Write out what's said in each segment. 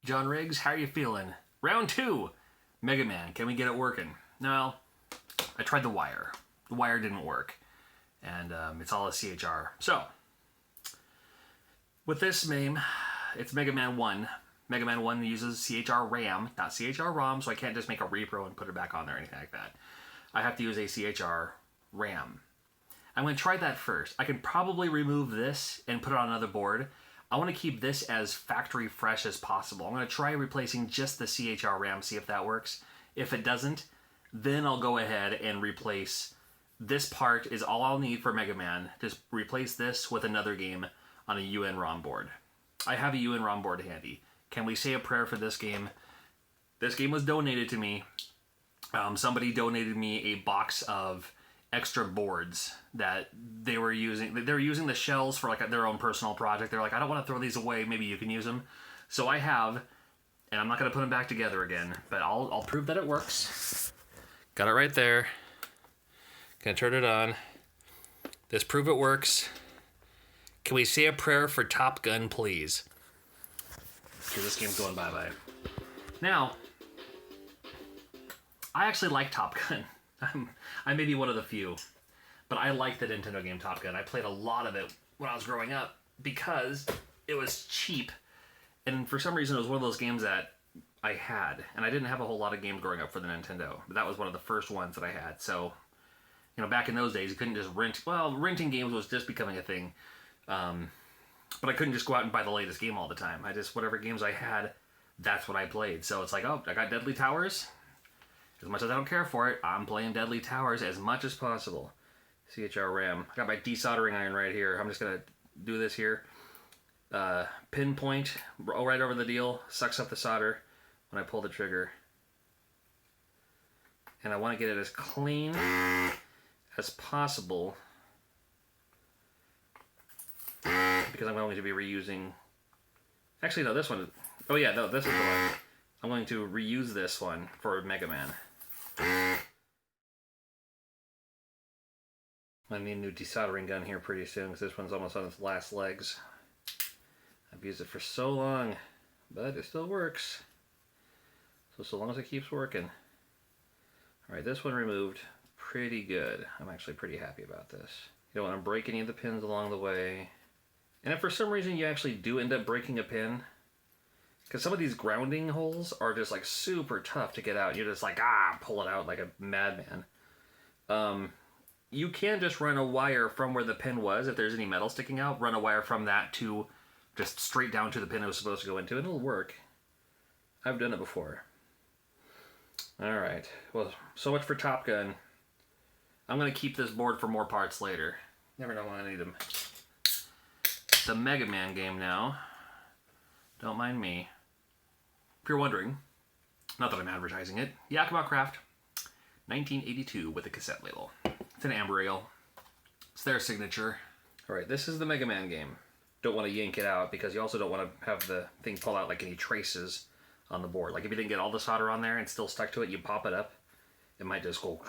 John Riggs, how are you feeling? Round 2, Mega Man, can we get it working? No, I tried the wire. The wire didn't work, and it's all a CHR. So, with this game, it's Mega Man 1. Mega Man 1 uses CHR RAM, not CHR ROM, so I can't just make a repro and put it back on there or anything like that. I have to use a CHR RAM. I'm going to try that first. I can probably remove this and put it on another board. I want to keep this as factory fresh as possible. I'm going to try replacing just the CHR RAM, see if that works. If it doesn't, then I'll go ahead and replace this part is all I'll need for Mega Man. Just replace this with another game on a UN ROM board. I have a UN ROM board handy. Can we say a prayer for this game? This game was donated to me. Somebody donated me a box of extra boards that they were using. They were using the shells for like their own personal project. They're like, I don't want to throw these away. Maybe you can use them. So I have, and I'm not going to put them back together again, but I'll prove that it works. Got it right there. Gonna turn it on. This prove it works. Can we say a prayer for Top Gun, please? Okay, this game's going bye-bye. Now, I actually like Top Gun. I may be one of the few, but I like the Nintendo game Top Gun. I played a lot of it when I was growing up because it was cheap, and for some reason it was one of those games that I had, and I didn't have a whole lot of games growing up for the Nintendo, but that was one of the first ones that I had. So, you know, back in those days, you couldn't just rent. Well, renting games was just becoming a thing, but I couldn't just go out and buy the latest game all the time. Whatever games I had, that's what I played. So it's like, oh, I got Deadly Towers. As much as I don't care for it, I'm playing Deadly Towers as much as possible. CHR RAM. I got my desoldering iron right here. I'm just going to do this here. Pinpoint, right over the deal, sucks up the solder when I pull the trigger. And I want to get it as clean as possible because I'm going to be reusing... Actually, no, this one... Oh yeah, no, this is the one. I'm going to reuse this one for Mega Man. I need a new desoldering gun here pretty soon because this one's almost on its last legs. I've used it for so long, but it still works. So long as it keeps working. Alright, this one removed pretty good. I'm actually pretty happy about this. You don't want to break any of the pins along the way. And if for some reason you actually do end up breaking a pin, because some of these grounding holes are just like super tough to get out. You're just like, pull it out like a madman. You can just run a wire from where the pin was. If there's any metal sticking out, run a wire from that to just straight down to the pin it was supposed to go into. And it'll work. I've done it before. Alright, well, so much for Top Gun. I'm going to keep this board for more parts later. Never know when I need them. The Mega Man game now. Don't mind me. If you're wondering, not that I'm advertising it, Yakima Craft, 1982 with a cassette label. It's an amber ale. It's their signature. Alright, this is the Mega Man game. Don't want to yank it out because you also don't want to have the thing pull out like any traces on the board. Like if you didn't get all the solder on there and still stuck to it, you pop it up, it might just go,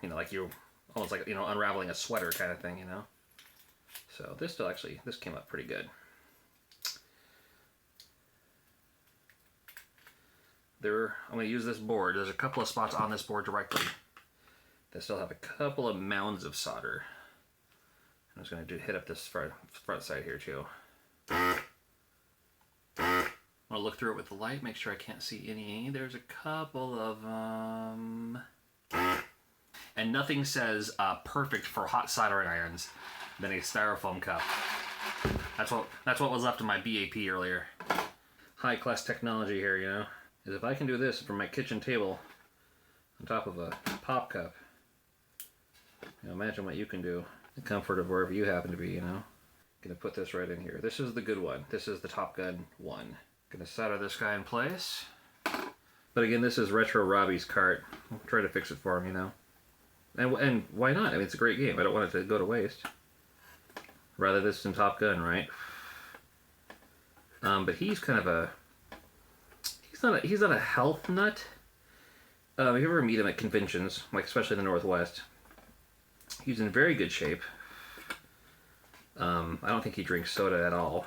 you know, like you almost like, you know, unraveling a sweater kind of thing, you know. So this came up pretty good. I'm going to use this board. There's a couple of spots on this board directly that still have a couple of mounds of solder. I'm just going to hit up this front side here too. I'm going to look through it with the light, make sure I can't see any. There's a couple of them. And nothing says perfect for hot soldering irons than a styrofoam cup. That's what was left of my BAP earlier. High class technology here, you know. Is if I can do this from my kitchen table on top of a pop cup, you know, imagine what you can do. The comfort of wherever you happen to be, you know. Gonna put this right in here. This is the good one. This is the Top Gun 1. Gonna solder this guy in place. But again, this is Retro Robbie's cart. I'll try to fix it for him, you know. And why not? I mean, it's a great game. I don't want it to go to waste. Rather this than Top Gun, right? But he's kind of a... He's not a health nut. If you ever meet him at conventions, like especially in the Northwest, he's in very good shape. I don't think he drinks soda at all.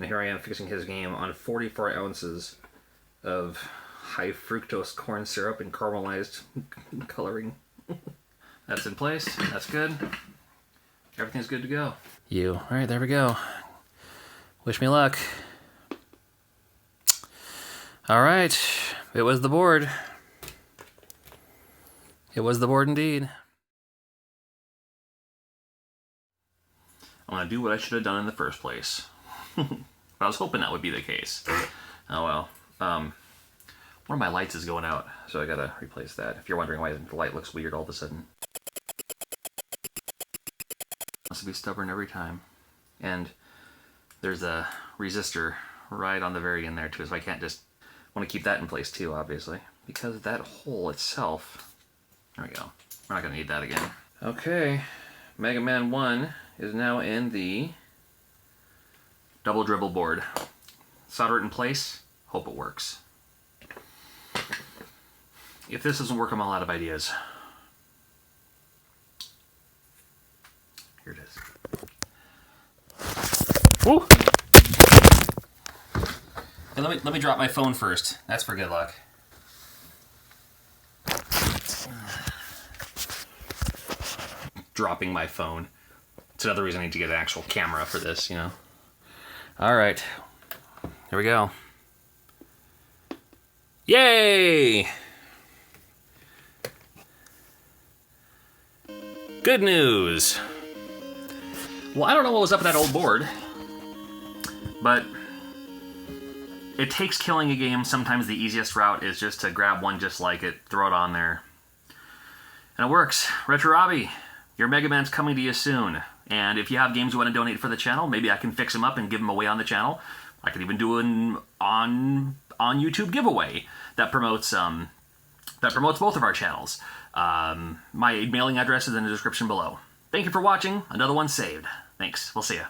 And here I am fixing his game on 44 ounces of high fructose corn syrup and caramelized coloring. That's in place. That's good. Everything's good to go. All right, there we go. Wish me luck. All right, it was the board. It was the board indeed. I'm gonna do what I should have done in the first place. I was hoping that would be the case. Oh well. One of my lights is going out, so I gotta replace that. If you're wondering why the light looks weird all of a sudden. Must be stubborn every time. And there's a resistor right on the very end there too, so I can't just want to keep that in place too, obviously. Because that hole itself, there we go. We're not gonna need that again. Okay, Mega Man 1 is now in the double dribble board. Solder it in place, hope it works. If this doesn't work, I'm all out of ideas. Here it is. Woo! Hey, let me drop my phone first. That's for good luck. Dropping my phone. It's another reason I need to get an actual camera for this, you know. All right. Here we go. Yay! Good news. Well, I don't know what was up with that old board, but it takes killing a game. Sometimes the easiest route is just to grab one just like it, throw it on there, and it works. Retro Ave, your Mega Man's coming to you soon. And if you have games you want to donate for the channel, maybe I can fix them up and give them away on the channel. I could even do an on YouTube giveaway that promotes both of our channels. My mailing address is in the description below. Thank you for watching. Another one saved. Thanks. We'll see ya.